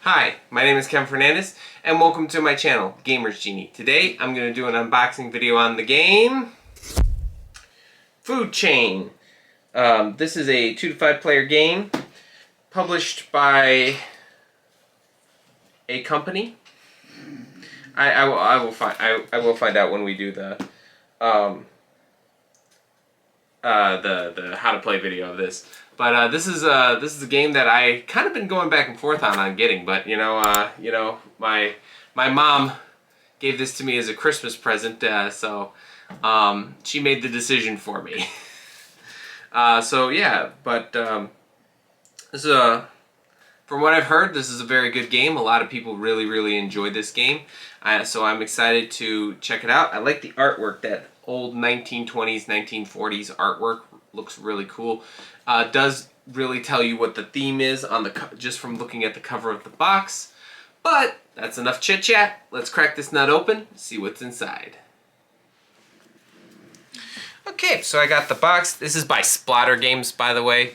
Hi, my name is Ken Fernandez, and welcome to my channel, Gamer's Genie. Today, I'm going to do an unboxing video on the game Food Chain. This is a 2 to 5 player game published by a company. I will find out when we do the how to play video of this. But this is a game that I kind of been going back and forth on getting. But my mom gave this to me as a Christmas present, so she made the decision for me. So yeah, but this is from what I've heard, this is a very good game. A lot of people really enjoy this game, so I'm excited to check it out. I like the artwork. That old 1920s, 1940s artwork looks really cool. Does really tell you what the theme is on the just from looking at the cover of the box. But that's enough chit chat. Let's crack this nut open, see what's inside. Okay, so I got the box. This is by Splotter Games, by the way,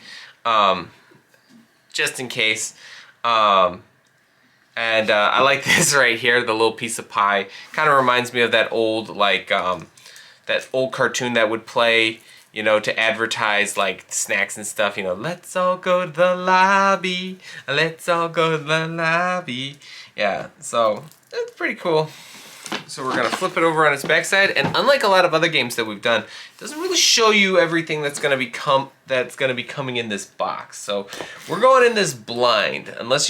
just in case. And I like this right here, the little piece of pie. Kind of reminds me of that old that old cartoon that would play, you know, to advertise like snacks and stuff. You know, let's all go to the lobby. Let's all go to the lobby. Yeah, so it's pretty cool. So we're gonna flip it over on its backside, and unlike a lot of other games that we've done, it doesn't really show you everything that's gonna be coming in this box. So we're going in this blind, unless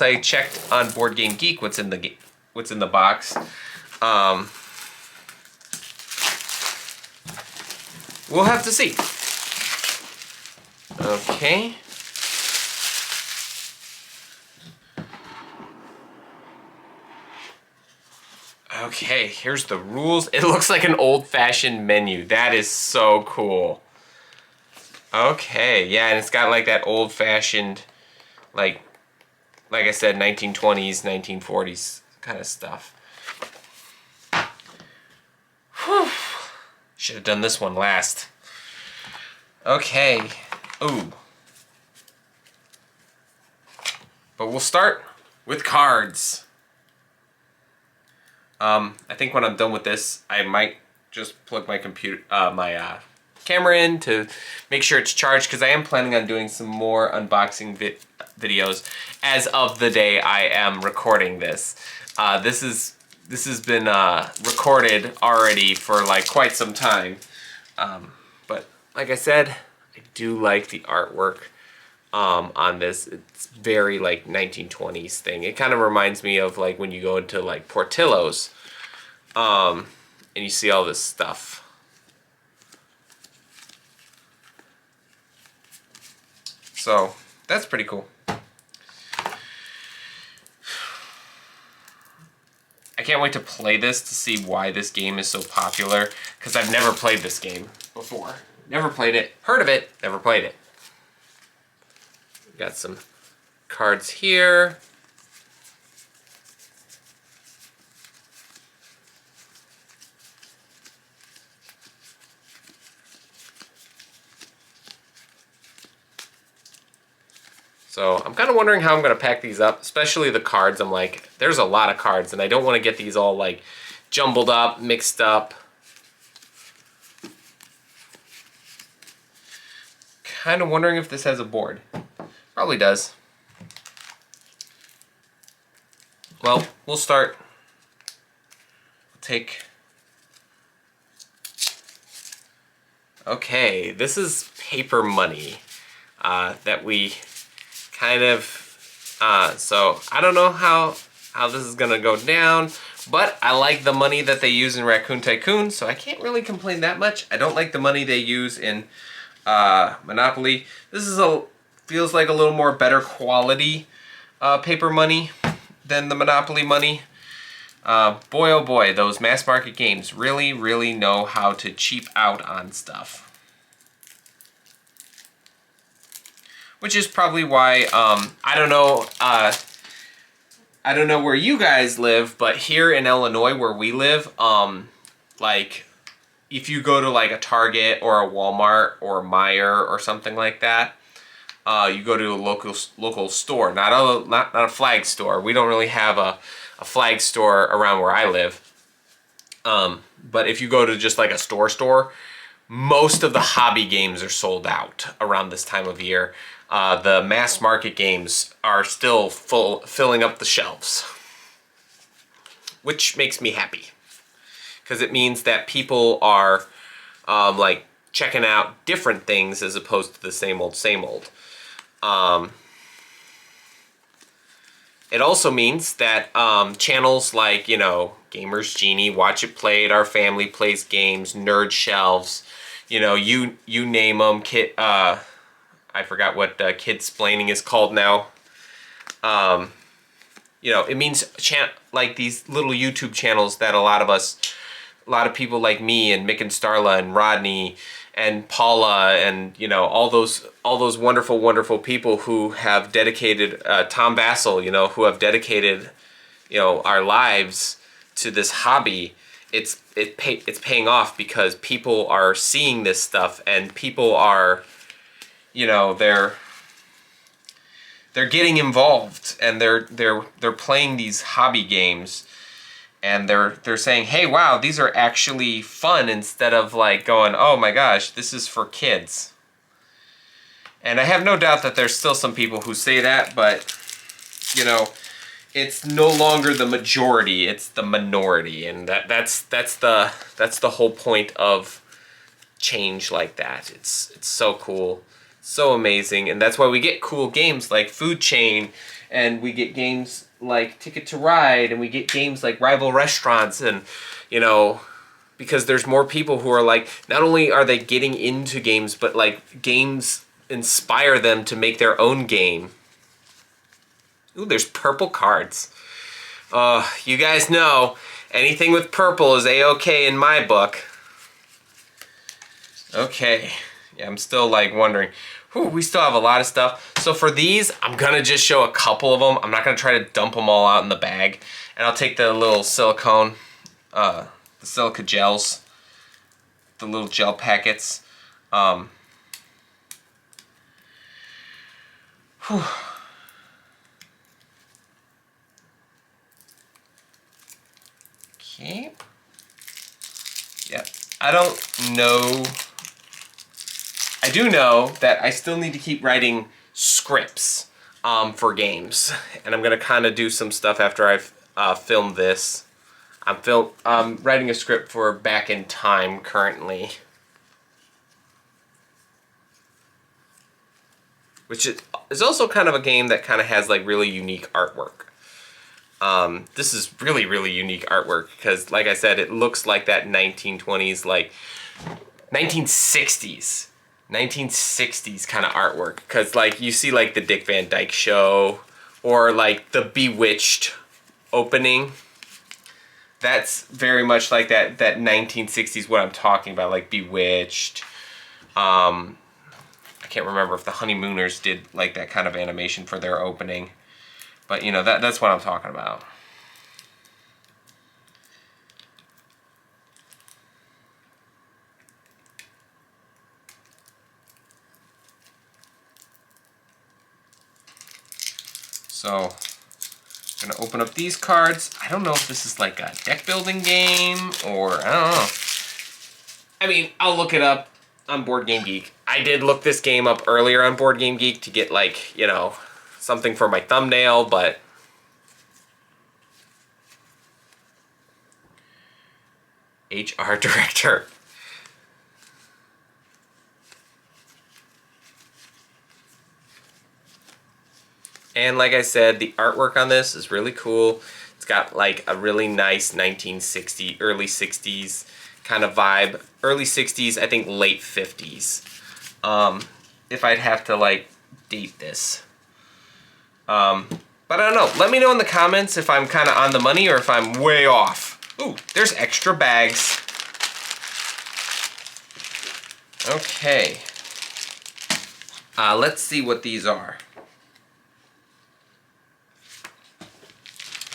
I checked on Board Game Geek what's in the box. We'll have to see. Okay. Okay, here's the rules. It looks like an old-fashioned menu. That is so cool. Okay, yeah, and it's got like that old-fashioned, like I said, 1920s, 1940s kind of stuff. Whew. Should have done this one last. Okay. Ooh. But we'll start with cards. I think when I'm done with this, I might just plug my camera in to make sure it's charged, because I am planning on doing some more unboxing videos as of the day I am recording this. This has been recorded already for like quite some time, but like I said, I do like the artwork on this. It's very like 1920s thing. It kind of reminds me of like when you go into like Portillo's and you see all this stuff. So that's pretty cool. I can't wait to play this to see why this game is so popular, because I've never played this game before. Never played it. Heard of it, never played it. Got some cards here. So I'm kind of wondering how I'm going to pack these up, especially the cards. I'm like, there's a lot of cards, and I don't want to get these all like jumbled up, mixed up. Kind of wondering if this has a board. Probably does. Well, we'll start. Take. Okay, this is paper money that we kind of, so I don't know how this is gonna go down, but I like the money that they use in Raccoon Tycoon, so I can't really complain that much. I don't like the money they use in Monopoly. This is feels like a little more better quality paper money than the Monopoly money. Boy oh boy, those mass market games really know how to cheap out on stuff. Which is probably why, I don't know, I don't know where you guys live, but here in Illinois where we live, like if you go to like a Target or a Walmart or a Meijer or something like that, you go to a local store, not a flag store. We don't really have a flag store around where I live. But if you go to just like a store, most of the hobby games are sold out around this time of year. The mass market games are still filling up the shelves, which makes me happy because it means that people are like checking out different things as opposed to the same old. It also means that channels like, you know, Gamers Genie, Watch It Played, Our Family Plays Games, Nerd Shelves, you know, you name them. I forgot what Kidsplaining is called now. You know, it means like these little YouTube channels that a lot of people like me and Mick and Starla and Rodney and Paula and, you know, all those wonderful people who have dedicated, Tom Bassel, you know, who have dedicated, you know, our lives to this hobby. It's paying off because people are seeing this stuff and people are, you know, they're getting involved and they're playing these hobby games. And they're saying, hey, wow, these are actually fun, instead of like going, oh my gosh, this is for kids. And I have no doubt that there's still some people who say that, but, you know, it's no longer the majority, it's the minority. And that's the whole point of change like that. It's so cool, so amazing. And that's why we get cool games like Food Chain, and we get games like Ticket to Ride, and we get games like Rival Restaurants, and, you know, because there's more people who are like, not only are they getting into games, but like games inspire them to make their own game. Ooh, there's purple cards. You guys know, anything with purple is A-okay in my book. Okay, yeah, I'm still like wondering. Whew, we still have a lot of stuff. So for these, I'm gonna just show a couple of them. I'm not gonna try to dump them all out in the bag. And I'll take the little silicone, the silica gels, the little gel packets. Whew. Okay. Yeah, I don't know. I do know that I still need to keep writing scripts for games, and I'm gonna kind of do some stuff after I've filmed this. I'm writing a script for Back in Time currently, which is also kind of a game that kind of has like really unique artwork. This is really unique artwork because, like I said, it looks like that 1920s, like 1960s kind of artwork. Because like you see like the Dick Van Dyke Show or like the Bewitched opening. That's very much like that 1960s, what I'm talking about, like Bewitched. I can't remember if the Honeymooners did like that kind of animation for their opening. But, you know, that's what I'm talking about. So, I'm going to open up these cards. I don't know if this is like a deck building game or, I don't know. I mean, I'll look it up on Board Game Geek. I did look this game up earlier on Board Game Geek to get, like, you know, something for my thumbnail, but HR director. And like I said, the artwork on this is really cool. It's got like a really nice 1960s, early 60s kind of vibe. Early 60s, I think late 50s. If I'd have to like date this. But I don't know. Let me know in the comments if I'm kind of on the money or if I'm way off. Ooh, there's extra bags. Okay. Let's see what these are.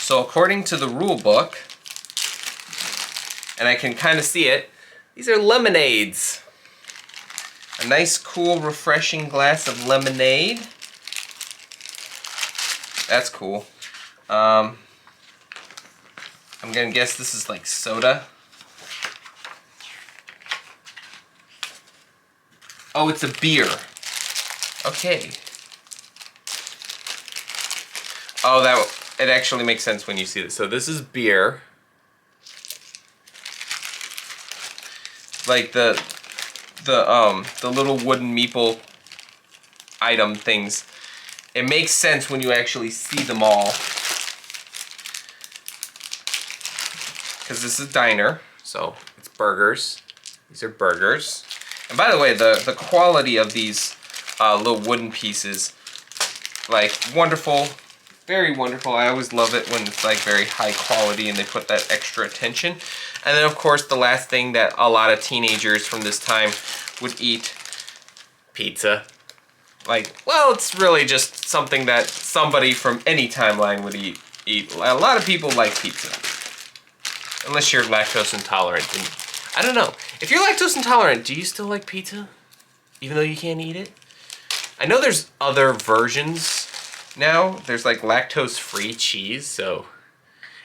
So according to the rule book, and I can kind of see it, these are lemonades. A nice, cool, refreshing glass of lemonade. That's cool. I'm gonna guess this is like soda. Oh, it's a beer. Okay. Oh, it actually makes sense when you see this. So this is beer. Like the little wooden meeple item things. It makes sense when you actually see them all. Because this is a diner, so it's burgers. These are burgers. And by the way, the quality of these little wooden pieces, like, wonderful, very wonderful. I always love it when it's like very high quality and they put that extra attention. And then of course the last thing that a lot of teenagers from this time would eat, pizza. Like, well, it's really just something that somebody from any timeline would eat. A lot of people like pizza. Unless you're lactose intolerant. And I don't know. If you're lactose intolerant, do you still like pizza? Even though you can't eat it? I know there's other versions now. There's like lactose-free cheese, so...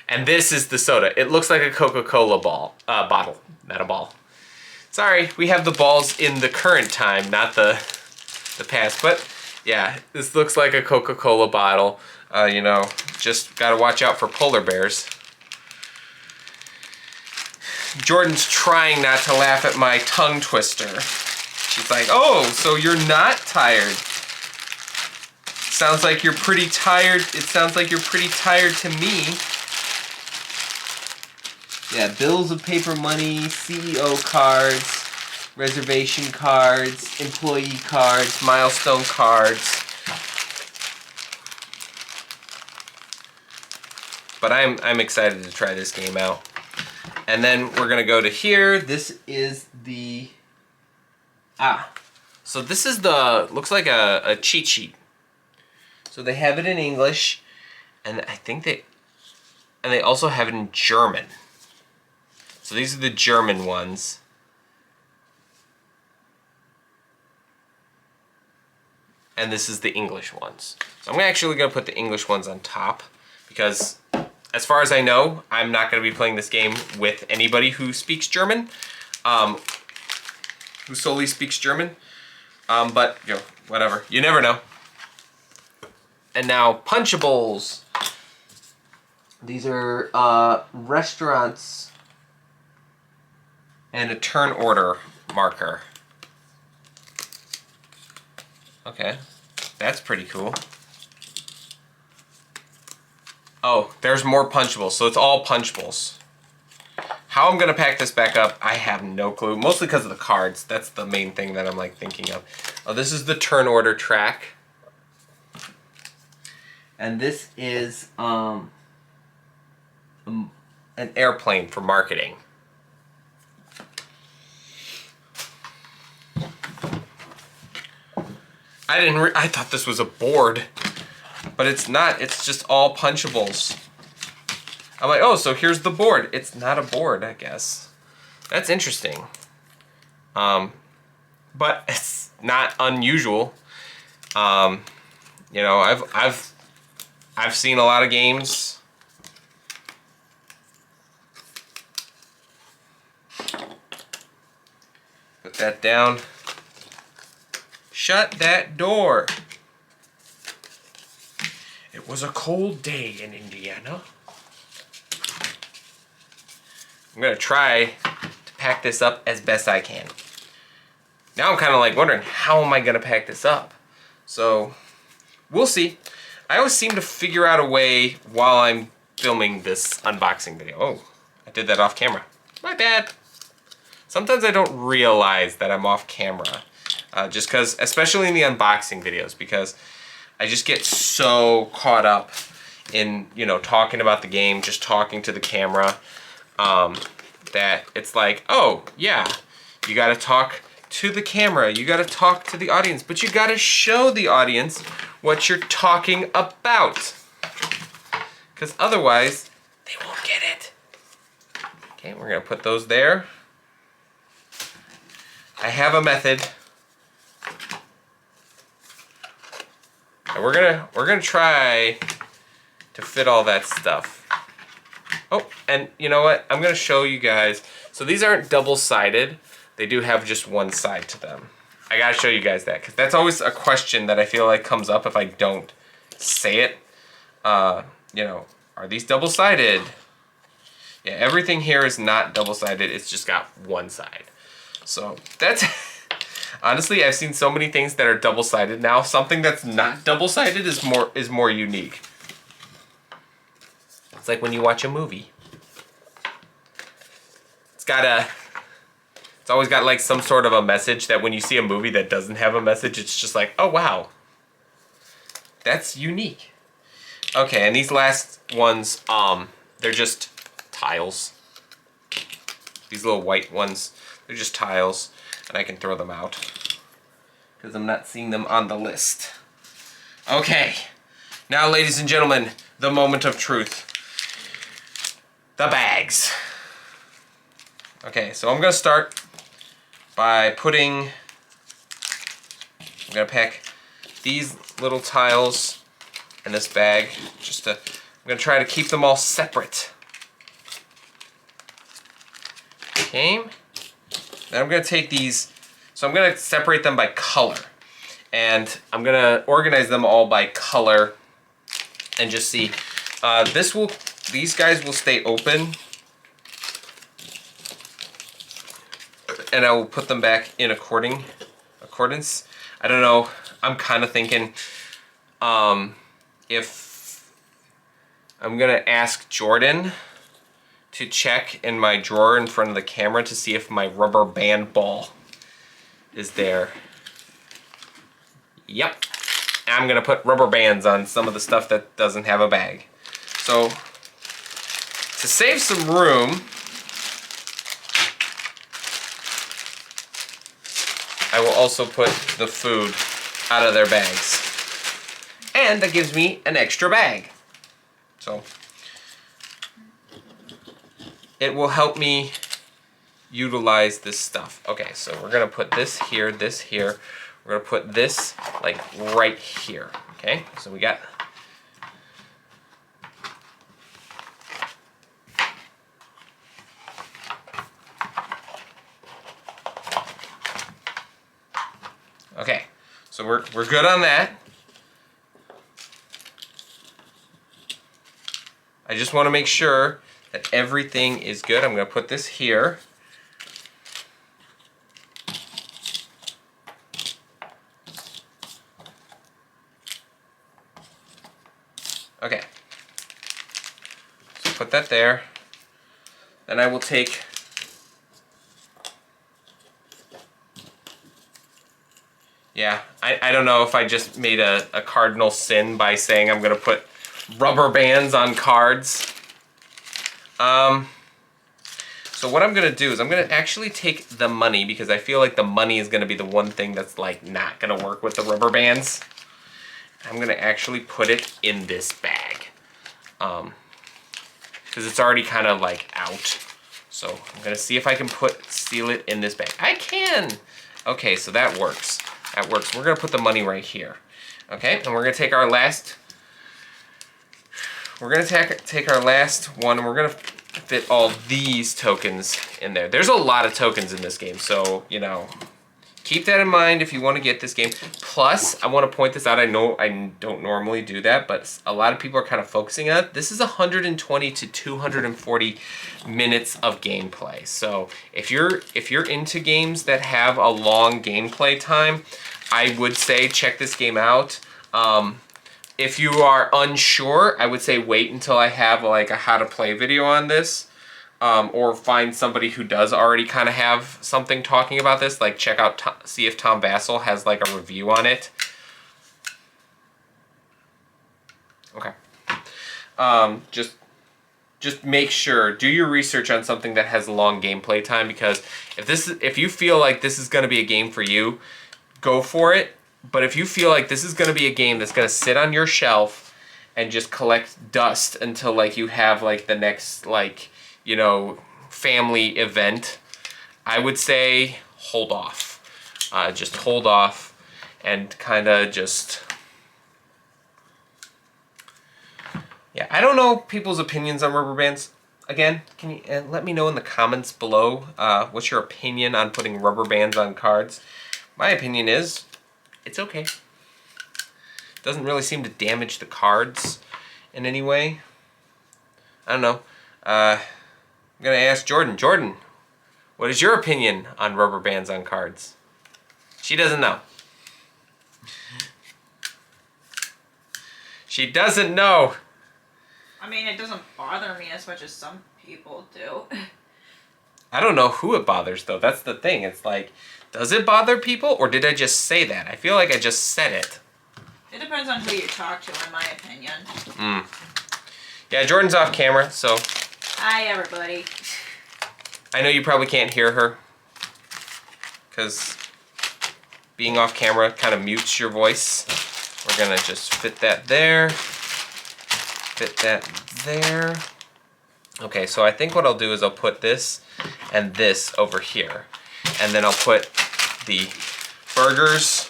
And this is the soda. It looks like a Coca-Cola bottle, not a ball. Sorry, we have the balls in the current time, not the past. But yeah, this looks like a Coca-Cola bottle. You know, just gotta watch out for polar bears. Jordan's trying not to laugh at my tongue twister. She's like, oh, so you're not tired. Sounds like you're pretty tired. It sounds like you're pretty tired to me. Yeah, bills of paper money, CEO cards, reservation cards, employee cards, milestone cards. But I'm excited to try this game out. And then we're gonna go to here. This is the, so this is the, looks like a cheat sheet. So they have it in English, and I think they also have it in German. So these are the German ones. And this is the English ones. So I'm actually gonna put the English ones on top because as far as I know, I'm not gonna be playing this game with anybody who speaks German, who solely speaks German. But, you know, whatever, you never know. And now, Punchables. These are restaurants and a turn order marker. Okay, that's pretty cool. Oh, there's more Punchables, so it's all Punchables. How I'm gonna pack this back up, I have no clue. Mostly because of the cards. That's the main thing that I'm like thinking of. Oh, this is the turn order track. And this is an airplane for marketing. I thought this was a board, but it's not. It's just all Punchables. I'm like, oh, so here's the board. It's not a board, I guess. That's interesting. But it's not unusual. You know, I've seen a lot of games. Put that down. Shut that door. It was a cold day in Indiana. I'm gonna try to pack this up as best I can. Now I'm kind of like wondering, how am I gonna pack this up? So, we'll see. I always seem to figure out a way while I'm filming this unboxing video. Oh, I did that off camera. My bad. Sometimes I don't realize that I'm off camera. Just because, especially in the unboxing videos, because I just get so caught up in, you know, talking about the game, just talking to the camera, that it's like, oh, yeah, you gotta talk to the camera, you gotta talk to the audience, but you gotta show the audience what you're talking about. because otherwise they won't get it. Okay, we're gonna put those there. I have a method. And we're gonna try to fit all that stuff. Oh, and you know what? I'm gonna show you guys. So these aren't double-sided. They do have just one side to them. I gotta show you guys that, because that's always a question that I feel like comes up if I don't say it. You know, are these double-sided? Yeah, everything here is not double-sided. It's just got one side. So that's, honestly, I've seen so many things that are double-sided now. Something that's not double-sided is more unique. It's like when you watch a movie. It's always got like some sort of a message that when you see a movie that doesn't have a message, it's just like, oh wow, that's unique. Okay, and these last ones, they're just tiles. These little white ones, they're just tiles, and I can throw them out because I'm not seeing them on the list. Okay, now ladies and gentlemen, the moment of truth. The bags. Okay, so I'm gonna start by I'm gonna pack these little tiles in this bag. I'm gonna try to keep them all separate. Okay, then I'm gonna take these, so I'm gonna separate them by color. And I'm gonna organize them all by color and just see. These guys will stay open. And I will put them back in accordance. I don't know. I'm kind of thinking if I'm gonna ask Jordan to check in my drawer in front of the camera to see if my rubber band ball is there. Yep. I'm gonna put rubber bands on some of the stuff that doesn't have a bag. So to save some room, I will also put the food out of their bags. And that gives me an extra bag. So it will help me utilize this stuff. Okay, so we're gonna put this here, this here. We're gonna put this like right here. Okay, so we got okay, so we're good on that. I just want to make sure that everything is good. I'm going to put this here. Okay. So put that there. Then I will take I don't know if I just made a cardinal sin by saying I'm going to put rubber bands on cards. So what I'm going to do is I'm going to actually take the money, because I feel like the money is going to be the one thing that's like not going to work with the rubber bands. I'm going to actually put it in this bag. Because it's already kind of like out. So I'm going to see if I can seal it in this bag. I can! Okay, so that works. That works. We're going to put the money right here. Okay, and we're going to take our last... We're going to take our last one, and we're going to fit all these tokens in there. There's a lot of tokens in this game, so, you know, keep that in mind if you want to get this game. Plus, I want to point this out. I know I don't normally do that, but a lot of people are kind of focusing on it. This is 120 to 240 minutes of gameplay. So if you're into games that have a long gameplay time, I would say check this game out. If you are unsure, I would say wait until I have like a how to play video on this. Or find somebody who does already kind of have something talking about this. Like check out, see if Tom Vassell has like a review on it. Okay. Just make sure, do your research on something that has long gameplay time, because if you feel like this is going to be a game for you, go for it. But if you feel like this is going to be a game that's going to sit on your shelf and just collect dust until like you have like the next like, you know, family event, I would say hold off. Just hold off and kind of just, yeah, I don't know people's opinions on rubber bands. Again, can you let me know in the comments below what's your opinion on putting rubber bands on cards? My opinion is it's okay. Doesn't really seem to damage the cards in any way. I don't know. I'm gonna ask Jordan. Jordan, what is your opinion on rubber bands on cards? She doesn't know. She doesn't know. I mean, it doesn't bother me as much as some people do. I don't know who it bothers, though. That's the thing. It's like, does it bother people, or did I just say that? I feel like I just said it. It depends on who you talk to, in my opinion. Yeah, Jordan's off camera, so... Hi, everybody. I know you probably can't hear her, because being off camera kind of mutes your voice. We're going to just fit that there. Fit that there. Okay, so I think what I'll do is I'll put this and this over here. And then I'll put the burgers,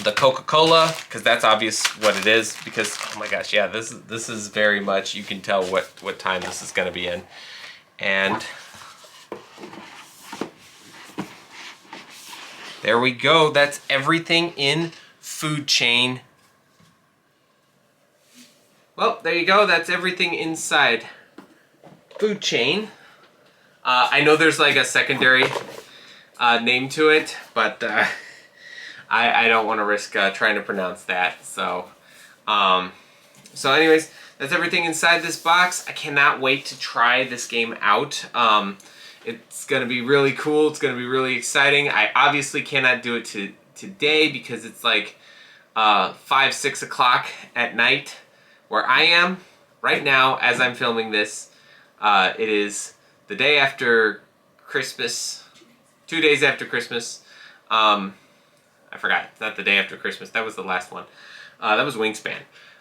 the Coca-Cola, because that's obvious what it is. Because, oh my gosh, yeah, this is very much, you can tell what time this is going to be in. And there we go. That's everything in Food Chain. Well, there you go. That's everything inside Food Chain. I know there's like a secondary name to it, but I don't want to risk trying to pronounce that. So, anyways, that's everything inside this box. I cannot wait to try this game out. It's going to be really cool. It's going to be really exciting. I obviously cannot do it today because it's like 5, 6 o'clock at night where I am right now as I'm filming this. It is the day after Christmas, 2 days after Christmas. I forgot, it's not the day after Christmas. That was the last one. That was Wingspan.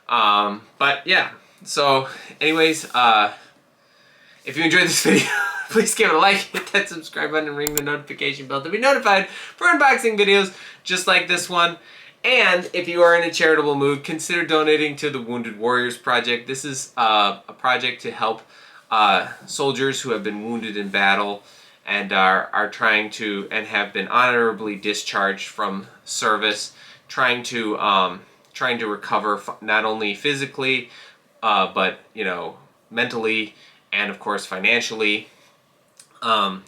But yeah, so anyways, if you enjoyed this video, please give it a like, hit that subscribe button, and ring the notification bell to be notified for unboxing videos just like this one. And if you are in a charitable mood, consider donating to the Wounded Warriors Project. This is a project to help soldiers who have been wounded in battle and are trying to, and have been honorably discharged from service, trying to recover not only physically, but, you know, mentally and of course financially. You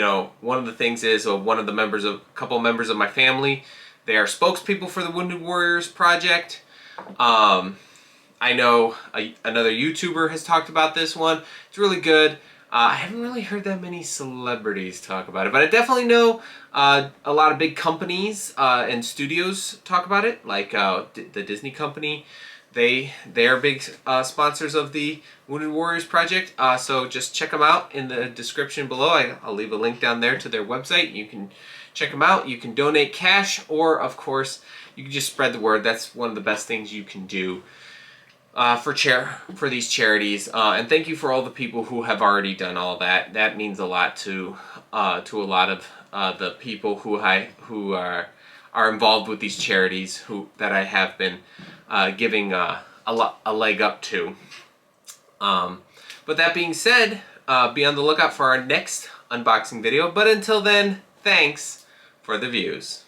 know, one of the things is a couple members of my family, they are spokespeople for the Wounded Warriors Project. I know another YouTuber has talked about this one. It's really good. I haven't really heard that many celebrities talk about it, but I definitely know a lot of big companies and studios talk about it, like the Disney company. They are big sponsors of the Wounded Warriors Project, so just check them out in the description below. I'll leave a link down there to their website. You can check them out. You can donate cash, or of course, you can just spread the word. That's one of the best things you can do for these charities. And thank you for all the people who have already done all that. That means a lot to a lot of the people who are involved with these charities that I have been giving a leg up to. But that being said, be on the lookout for our next unboxing video. But until then, thanks for the views.